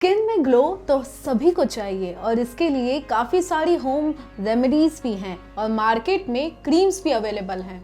Skin में glow तो सभी को चाहिए और इसके लिए काफ़ी सारी होम रेमेडीज़ भी हैं और मार्केट में क्रीम्स भी अवेलेबल हैं,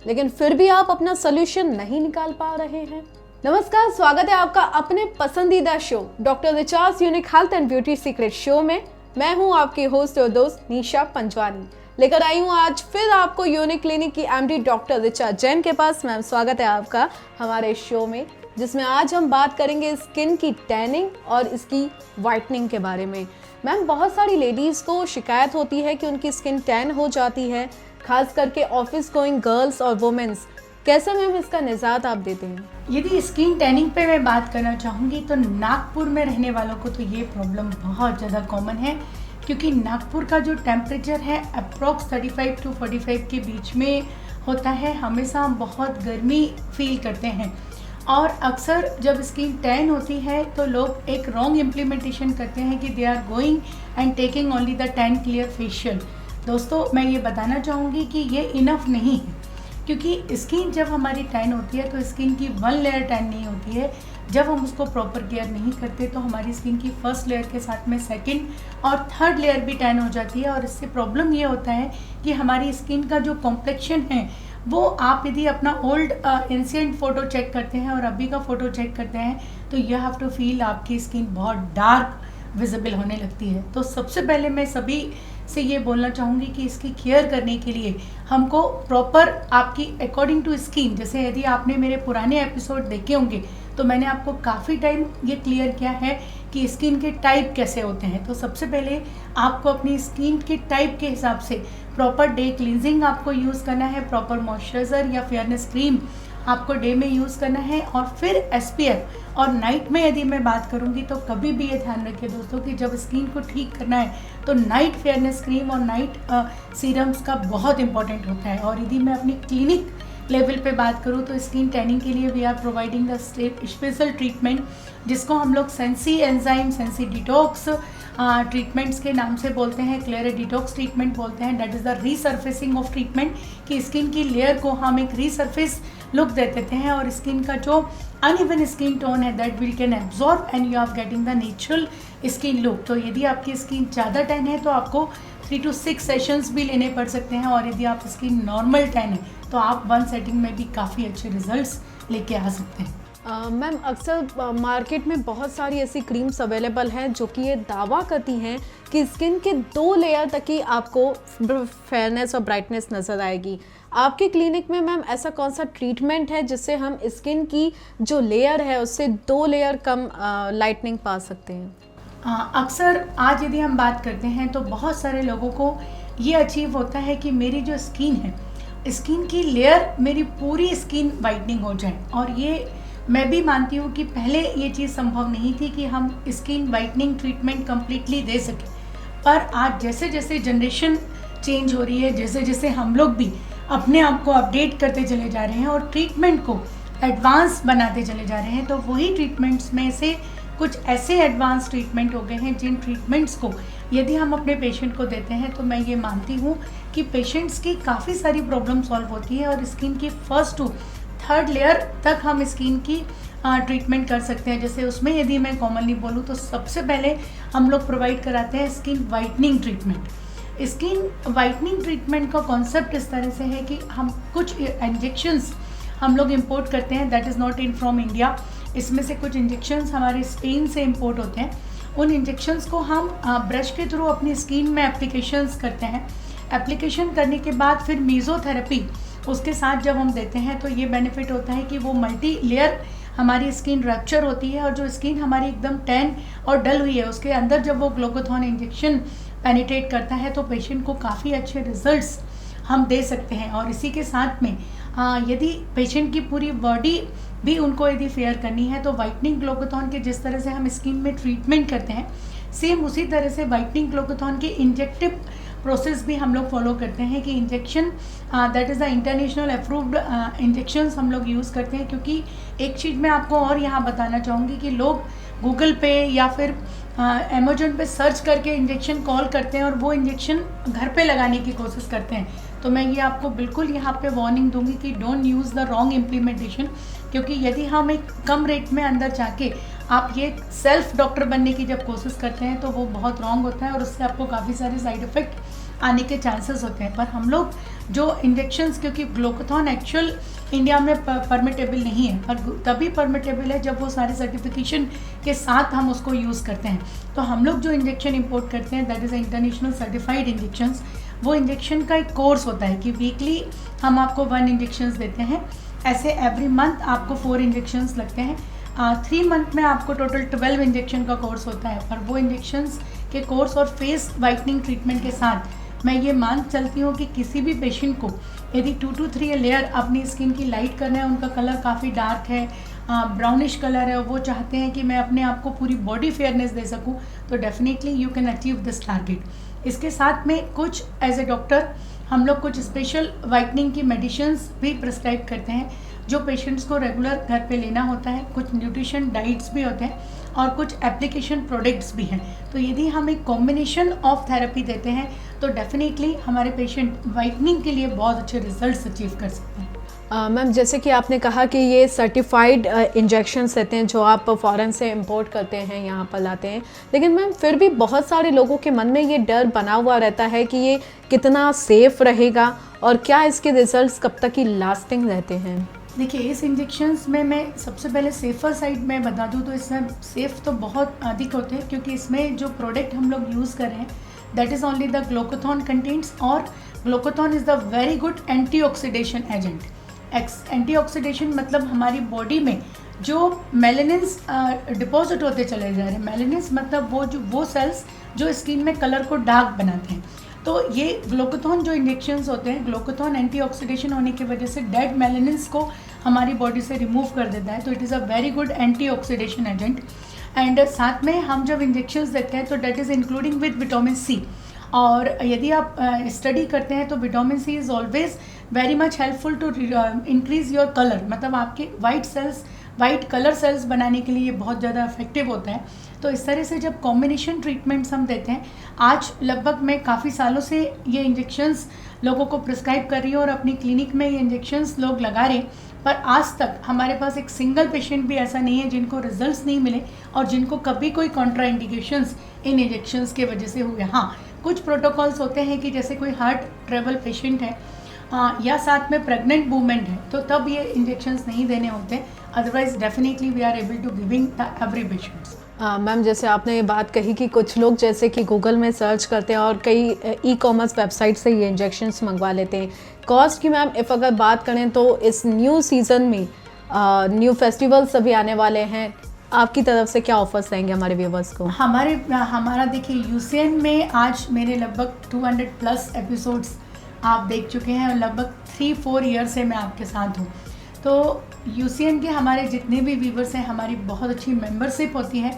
लेकिन फिर भी आप अपना सोल्यूशन नहीं निकाल पा रहे हैं। नमस्कार, स्वागत है आपका अपने पसंदीदा show doctor Richa's unique health and beauty secret show में। मैं हूं आपकी होस्ट और दोस्त निशा पंजवानी, लेकर आई हूं आज फिर आपको यूनिक क्लिनिक की एमडी डॉक्टर रिचा जैन के पास। मैम, स्वागत है आपका हमारे शो में, जिसमें आज हम बात करेंगे स्किन की टैनिंग और इसकी वाइटनिंग के बारे में। मैम, बहुत सारी लेडीज़ को शिकायत होती है कि उनकी स्किन टैन हो जाती है, खास करके ऑफिस गोइंग गर्ल्स और वुमेन्स। कैसे मैम इसका निजात आप देते हैं? यदि स्किन टैनिंग पे मैं बात करना चाहूँगी तो नागपुर में रहने वालों को तो ये प्रॉब्लम बहुत ज़्यादा कॉमन है, क्योंकि नागपुर का जो टेम्परेचर है अप्रॉक्स 35 to 45 के बीच में होता है। हमेशा हम बहुत गर्मी फील करते हैं और अक्सर जब स्किन टैन होती है तो लोग एक रॉन्ग इम्प्लीमेंटेशन करते हैं कि they are going and taking only the tan clear facial. दोस्तों, मैं ये बताना चाहूँगी कि ये इनफ नहीं है, क्योंकि स्किन जब हमारी टैन होती है तो स्किन की वन लेयर टैन नहीं होती है। जब हम उसको प्रॉपर केयर नहीं करते तो हमारी स्किन की फर्स्ट लेयर के साथ में सेकंड और थर्ड लेयर भी टैन हो जाती है। और इससे प्रॉब्लम ये होता है कि हमारी स्किन का जो कॉम्प्लेक्शन है वो, आप यदि अपना ओल्ड एंशिएंट फ़ोटो चेक करते हैं और अभी का फ़ोटो चेक करते हैं तो यू हैव टू फील आपकी स्किन बहुत डार्क विजिबल होने लगती है। तो सबसे पहले मैं सभी से ये बोलना चाहूँगी कि इसकी केयर करने के लिए हमको प्रॉपर आपकी अकॉर्डिंग टू स्किन, जैसे यदि आपने मेरे पुराने एपिसोड देखे होंगे तो मैंने आपको काफ़ी टाइम ये क्लियर किया है कि स्किन के टाइप कैसे होते हैं। तो सबसे पहले आपको अपनी स्किन के टाइप के हिसाब से प्रॉपर डे क्लींजिंग आपको यूज़ करना है, प्रॉपर मॉइस्चराइज़र या फेयरनेस क्रीम आपको डे में यूज़ करना है, और फिर SPF। और नाइट में यदि मैं बात करूंगी तो कभी भी ये ध्यान रखिए दोस्तों कि जब स्किन को ठीक करना है तो नाइट फेयरनेस क्रीम और नाइट सीरम्स का बहुत इंपॉर्टेंट होता है। और यदि मैं अपनी क्लिनिक लेवल पे बात करूँ तो स्किन टैनिंग के लिए we are providing the special treatment, जिसको हम लोग Sensi enzyme, Sensi detox treatments के नाम से बोलते हैं, क्लियर डिटॉक्स ट्रीटमेंट बोलते हैं। That is the रीसर्फेसिंग of treatment, कि स्किन की लेयर को हम एक रीसर्फेस लुक दे देते हैं और स्किन का जो अनइवन स्किन टोन है that will can absorb and you are getting the natural skin look. तो यदि आपकी स्किन ज़्यादा टैन है तो आपको 3 to 6 सेशंस भी लेने पड़ सकते हैं, और यदि आप स्किन नॉर्मल टैन है तो आप 1 सेटिंग में भी काफ़ी अच्छे रिजल्ट्स लेके आ सकते हैं। मैम, अक्सर मार्केट में बहुत सारी ऐसी क्रीम्स अवेलेबल हैं जो कि ये दावा करती हैं कि स्किन के 2 लेयर तक ही आपको फेयरनेस और ब्राइटनेस नज़र आएगी। आपके क्लिनिक में मैम ऐसा कौन सा ट्रीटमेंट है जिससे हम स्किन की जो लेयर है उससे 2 लेयर कम लाइटनिंग पा सकते हैं? अक्सर आज यदि हम बात करते हैं तो बहुत सारे लोगों को ये अचीव होता है कि मेरी जो स्किन है, स्किन की लेयर, मेरी पूरी स्किन वाइटनिंग हो जाए। और ये मैं भी मानती हूँ कि पहले ये चीज़ संभव नहीं थी कि हम स्किन वाइटनिंग ट्रीटमेंट कम्प्लीटली दे सकें, पर आज जैसे जैसे जनरेशन चेंज हो रही है, जैसे जैसे हम लोग भी अपने आप को अपडेट करते चले जा रहे हैं और ट्रीटमेंट को एडवांस बनाते चले जा रहे हैं, तो वही ट्रीटमेंट्स में से कुछ ऐसे एडवांस ट्रीटमेंट हो गए हैं जिन ट्रीटमेंट्स को यदि हम अपने पेशेंट को देते हैं तो मैं ये मानती हूँ कि पेशेंट्स की काफ़ी सारी प्रॉब्लम सॉल्व होती है और स्किन की फर्स्ट टू थर्ड लेयर तक हम स्किन की ट्रीटमेंट कर सकते हैं। जैसे उसमें यदि मैं कॉमनली बोलूँ तो सबसे पहले हम लोग प्रोवाइड कराते हैं skin whitening treatment. Skin whitening treatment का कॉन्सेप्ट इस तरह से है कि हम कुछ इंजेक्शंस हम लोग इंपोर्ट करते हैं, that is not in from India. इसमें से कुछ इंजेक्शंस हमारे स्पेन से इंपोर्ट होते हैं। उन इंजेक्शंस को हम ब्रश के थ्रू अपनी स्किन में एप्लीकेशंस करते हैं। एप्लीकेशन करने के बाद फिर मेसोथेरेपी उसके साथ जब हम देते हैं तो ये बेनिफिट होता है कि वो मल्टी लेयर हमारी स्किन रप्चर होती है, और जो स्किन हमारी एकदम टैन और डल हुई है उसके अंदर जब वो ग्लूकोथॉन इंजेक्शन पेनिट्रेट करता है तो पेशेंट को काफ़ी अच्छे रिजल्ट्स हम दे सकते हैं। और इसी के साथ में यदि पेशेंट की पूरी बॉडी भी उनको यदि फेयर करनी है तो वाइटनिंग ग्लूकोथॉन के जिस तरह से हम स्किन में ट्रीटमेंट करते हैं, सेम उसी तरह से वाइटनिंग ग्लूकोथॉन के इंजेक्टिव प्रोसेस भी हम लोग फॉलो करते हैं कि injection that is the international approved injections हम लोग यूज़ करते हैं। क्योंकि एक चीज़ मैं आपको और यहाँ बताना चाहूँगी कि लोग गूगल पे या फिर अमेजोन पे सर्च करके इंजेक्शन कॉल करते हैं और वो इंजेक्शन घर पे लगाने की कोशिश करते हैं। तो मैं ये आपको बिल्कुल यहाँ पे वार्निंग दूंगी कि don't use the wrong implementation, क्योंकि यदि हम एक कम रेट में अंदर जाके आप ये सेल्फ डॉक्टर बनने की जब कोशिश करते हैं तो वो बहुत रॉन्ग होता है और उससे आपको काफ़ी सारे साइड इफ़ेक्ट आने के चांसेस होते हैं। पर हम लोग जो इंजेक्शंस, क्योंकि ग्लूकाथॉन एक्चुअल इंडिया में परमिटेबल नहीं है, पर तभी परमिटेबल है जब वो सारे सर्टिफिकेशन के साथ हम उसको यूज़ करते हैं। तो हम लोग जो इंजेक्शन इंपोर्ट करते हैं that is international certified injections. वो इंजेक्शन का एक कोर्स होता है कि वीकली हम आपको 1 इंजेक्शंस देते हैं, ऐसे एवरी मंथ आपको 4 इंजेक्शंस लगते हैं। 3 मंथ में आपको टोटल 12 इंजेक्शन का कोर्स होता है। पर वो इंजेक्शंस के कोर्स और फेस वाइटनिंग ट्रीटमेंट के साथ मैं ये मान चलती हूँ कि किसी भी पेशेंट को यदि 2 to 3 लेयर अपनी स्किन की लाइट करना है, उनका कलर काफ़ी डार्क है, ब्राउनिश कलर है, और वो चाहते हैं कि मैं अपने आप को पूरी बॉडी फेयरनेस दे सकूँ, तो definitely you can achieve this target. इसके साथ में कुछ एज ए डॉक्टर हम लोग कुछ स्पेशल वाइटनिंग की मेडिसिन्स भी प्रिस्क्राइब करते हैं जो पेशेंट्स को रेगुलर घर पे लेना होता है। कुछ न्यूट्रिशन डाइट्स भी होते हैं और कुछ एप्लीकेशन प्रोडक्ट्स भी हैं। तो यदि हम एक कॉम्बिनेशन ऑफ थेरेपी देते हैं तो डेफिनेटली हमारे पेशेंट वाइटनिंग के लिए बहुत अच्छे रिजल्ट्स अचीव कर सकते हैं। मैम, जैसे कि आपने कहा कि ये सर्टिफाइड इंजेक्शंस रहते हैं जो आप फ़ॉरेन से इंपोर्ट करते हैं, यहाँ पर लाते हैं, लेकिन मैम फिर भी बहुत सारे लोगों के मन में ये डर बना हुआ रहता है कि ये कितना सेफ़ रहेगा और क्या इसके रिजल्ट्स कब तक ही लास्टिंग रहते हैं। देखिए, इस इंजेक्शंस में मैं सबसे पहले सेफ़र साइड में बता दूं तो इसमें सेफ़ तो बहुत अधिक होते हैं, क्योंकि इसमें जो प्रोडक्ट हम लोग यूज़ कर रहे हैं that is only the glutathione contents, और glutathione is the very good antioxidation agent. Antioxidation मतलब हमारी बॉडी में जो मेलानिन्स डिपॉजिट होते चले जा रहे हैं। मेलानिन्स मतलब वो सेल्स जो स्किन में कलर को डार्क बनाते हैं। तो ये ग्लूकाथॉन जो इंजेक्शंस होते हैं, ग्लूकाथॉन एंटीऑक्सीडेशन होने की वजह से डेड मेलानिन्स को हमारी बॉडी से रिमूव कर देता है। तो it is a very good antioxidation agent. And साथ में हम जब इंजेक्शंस देते हैं तो that is including with vitamin C. और यदि आप स्टडी करते हैं तो vitamin C is always very much helpful to increase your colour, मतलब आपके वाइट कलर सेल्स बनाने के लिए ये बहुत ज़्यादा इफेक्टिव होता है। तो इस तरह से जब कॉम्बिनेशन ट्रीटमेंट्स हम देते हैं, आज लगभग मैं काफ़ी सालों से ये इंजेक्शंस लोगों को प्रिस्क्राइब कर रही हूँ और अपनी क्लिनिक में ये इंजेक्शंस लोग लगा रहे हैं, पर आज तक हमारे पास एक सिंगल पेशेंट भी ऐसा नहीं है जिनको रिजल्ट्स नहीं मिले और जिनको कभी कोई कॉन्ट्राइंडिकेशंस इन इंजेक्शंस के वजह से हुए। हाँ, कुछ प्रोटोकॉल्स होते हैं कि जैसे कोई हार्ट ट्रेबल पेशेंट है या साथ में प्रेग्नेंट वूमेन है तो तब ये इंजेक्शंस नहीं देने होते, otherwise definitely we are able to giving the every patients. Ma'am, जैसे आपने ये बात कही कि कुछ लोग जैसे कि गूगल में सर्च करते हैं और कई ई-कॉमर्स वेबसाइट से ये इंजेक्शंस मंगवा लेते हैं। कॉस्ट की मैम इफ़ अगर बात करें तो इस न्यू सीज़न में न्यू फेस्टिवल्स सभी आने वाले हैं, आपकी तरफ से क्या ऑफर्स रहेंगे हमारे व्यूवर्स को? हमारा देखिए, यूसीएन में आज मेरे लगभग 200+ एपिसोड्स आप देख चुके हैं और लगभग 3-4 ईयर से मैं आपके साथ हूँ। तो यूसीएन के हमारे जितने भी व्यूवर्स हैं, हमारी बहुत अच्छी मेंबरशिप होती है,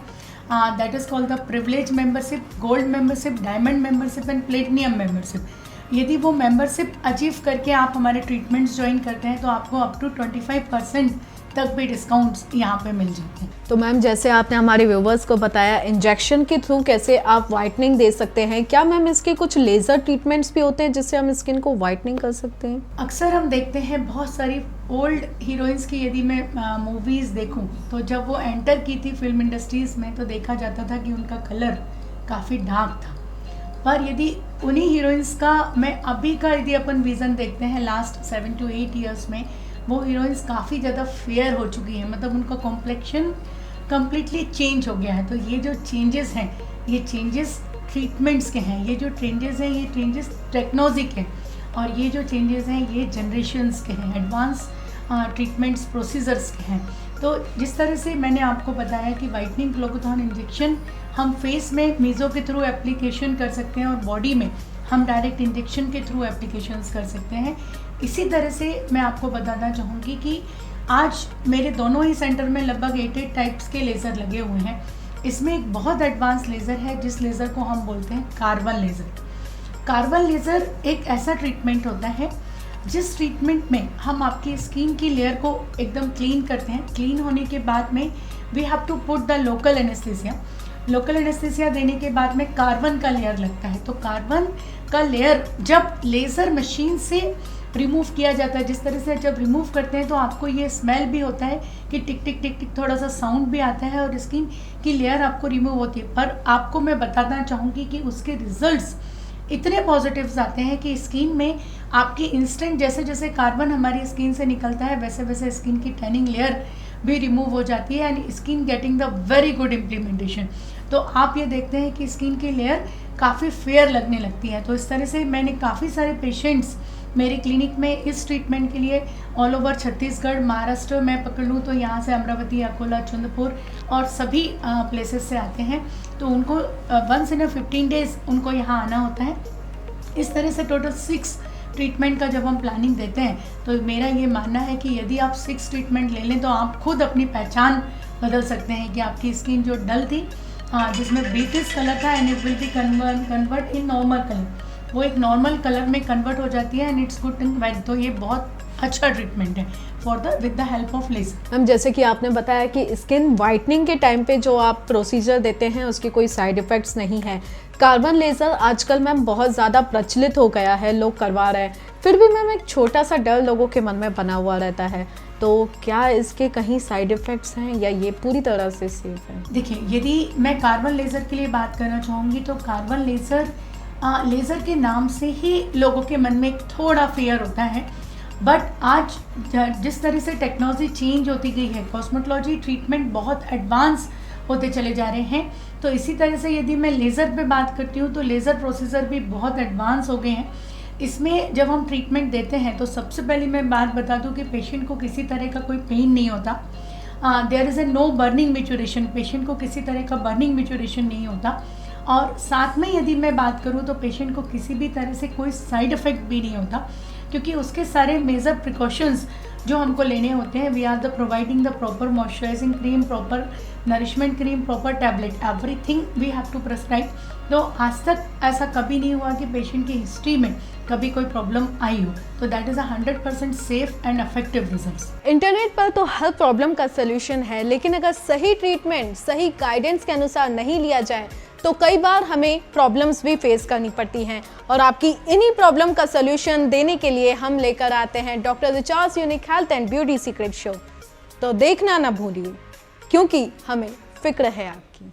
that is called the privilege membership, gold membership, diamond membership and platinum membership. यदि वो मेंबरशिप अचीव करके आप हमारे ट्रीटमेंट्स ज्वाइन करते हैं तो आपको अप टू 25% तक भी डिस्काउंट्स यहाँ पे मिल जाते हैं। तो मैम, जैसे आपने हमारे व्यूवर्स को बताया इंजेक्शन के थ्रू कैसे आप वाइटनिंग दे सकते हैं, क्या मैम इसके कुछ लेज़र ट्रीटमेंट्स भी होते हैं जिससे हम स्किन को वाइटनिंग कर सकते हैं? अक्सर हम देखते हैं बहुत सारी ओल्ड हीरोइंस की, यदि मैं मूवीज़ देखूं तो जब वो एंटर की थी फिल्म इंडस्ट्रीज़ में तो देखा जाता था कि उनका कलर काफ़ी डार्क था। पर यदि उन्हीं हीरोइंस का मैं अभी का यदि अपन विज़न देखते हैं लास्ट 7 to 8 ईयर्स में, वो हीरोइंस काफ़ी ज़्यादा फेयर हो चुकी हैं, मतलब उनका कॉम्प्लेक्शन कम्प्लीटली चेंज हो गया है। तो ये जो चेंजेस हैं, ये चेंजेस ट्रीटमेंट्स के हैं, ये जो चेंजेस हैं ये चेंजेस टेक्नोलॉजी के हैं, और ये जो चेंजेस हैं ये जनरेशन्स के हैं, एडवांस ट्रीटमेंट्स प्रोसीजर्स के हैं। तो जिस तरह से मैंने आपको बताया कि वाइटनिंग ग्लूकाथॉन इंजेक्शन हम फेस में मीज़ो के थ्रू एप्लीकेशन कर सकते हैं और बॉडी में हम डायरेक्ट इंजेक्शन के थ्रू एप्लीकेशंस कर सकते हैं। इसी तरह से मैं आपको बताना चाहूँगी कि आज मेरे दोनों ही सेंटर में लगभग 8 टाइप्स के लेज़र लगे हुए हैं। इसमें एक बहुत एडवांस लेज़र है जिस लेज़र को हम बोलते हैं कार्बन लेज़र। कार्बन लेज़र एक ऐसा ट्रीटमेंट होता है जिस ट्रीटमेंट में हम आपकी स्किन की लेयर को एकदम क्लीन करते हैं। क्लीन होने के बाद में we have to put the local anaesthesia. Local anaesthesia देने के बाद में कार्बन का लेयर लगता है। तो कार्बन का लेयर जब लेज़र मशीन से रिमूव किया जाता है, जिस तरह से जब रिमूव करते हैं तो आपको ये स्मेल भी होता है कि टिक टिक टिक टिक थोड़ा सा साउंड भी आता है और स्किन की लेयर आपको रिमूव होती है। पर आपको मैं बताना चाहूँगी कि उसके रिजल्ट्स इतने पॉजिटिव्स आते हैं कि स्किन में आपकी इंस्टेंट जैसे जैसे कार्बन हमारी स्किन से निकलता है वैसे वैसे स्किन की टैनिंग लेयर भी रिमूव हो जाती है and skin getting the very good implementation. तो आप ये देखते हैं कि स्किन की लेयर काफ़ी फेयर लगने लगती है। तो इस तरह से मैंने काफ़ी सारे पेशेंट्स मेरे क्लिनिक में इस ट्रीटमेंट के लिए ऑल ओवर छत्तीसगढ़, महाराष्ट्र मैं पकड़ लूँ तो यहाँ से अमरावती, अकोला, चंद्रपुर और सभी प्लेसेस से आते हैं। तो उनको वंस इन 15 डेज़ उनको यहाँ आना होता है। इस तरह से टोटल 6 ट्रीटमेंट का जब हम प्लानिंग देते हैं तो मेरा ये मानना है कि यदि आप 6 ट्रीटमेंट ले लें तो आप खुद अपनी पहचान बदल सकते हैं कि आपकी स्किन जो डल थी, जिसमें ब्रीटिश कलर था and it will be convert in normal colour, वो एक नॉर्मल कलर में कन्वर्ट हो जाती है and it's good and well. तो ये बहुत अच्छा ट्रीटमेंट है with the help of laser. Ma'am जैसे कि आपने बताया कि स्किन वाइटनिंग के टाइम पे जो आप प्रोसीजर देते हैं उसके कोई साइड इफ़ेक्ट्स नहीं है। कार्बन लेज़र आजकल मैम बहुत ज़्यादा प्रचलित हो गया है, लोग करवा रहे हैं, फिर भी मैम एक छोटा सा डर लोगों के मन में बना हुआ रहता है। तो क्या इसके कहीं साइड इफ़ेक्ट्स हैं या ये पूरी तरह से सेफ है? देखिए, यदि मैं कार्बन लेज़र के लिए बात करना चाहूँगी तो कार्बन लेज़र लेज़र के नाम से ही लोगों के मन में एक थोड़ा फियर होता है। बट आज जिस तरह से टेक्नोलॉजी चेंज होती गई है, कॉस्मेटोलॉजी ट्रीटमेंट बहुत एडवांस होते चले जा रहे हैं। तो इसी तरह से यदि मैं लेज़र पे बात करती हूँ तो लेज़र प्रोसीजर भी बहुत एडवांस हो गए हैं। इसमें जब हम ट्रीटमेंट देते हैं तो सबसे पहले मैं बात बता दूँ कि पेशेंट को किसी तरह का कोई पेन नहीं होता। There is a no burning maturation, patient को किसी तरह का बर्निंग मैच्योरेशन नहीं होता। और साथ में यदि मैं बात करूँ तो पेशेंट को किसी भी तरह से कोई साइड इफ़ेक्ट भी नहीं होता, क्योंकि उसके सारे मेजर प्रिकॉशंस जो हमको लेने होते हैं, we are the providing the proper moisturising cream, proper nourishment cream, proper tablet, everything we have to prescribe. तो आज तक ऐसा कभी नहीं हुआ कि पेशेंट की हिस्ट्री में कभी कोई प्रॉब्लम आई हो। तो that is 100% safe and effective results. Internet पर तो हर प्रॉब्लम का सलूशन है, लेकिन अगर सही ट्रीटमेंट सही गाइडेंस के अनुसार नहीं लिया जाए तो कई बार हमें प्रॉब्लम्स भी फेस करनी पड़ती हैं। और आपकी इन्हीं प्रॉब्लम का सलूशन देने के लिए हम लेकर आते हैं doctor Richards unique health and beauty secret show. तो देखना ना भूलिए, क्योंकि हमें फिक्र है आपकी।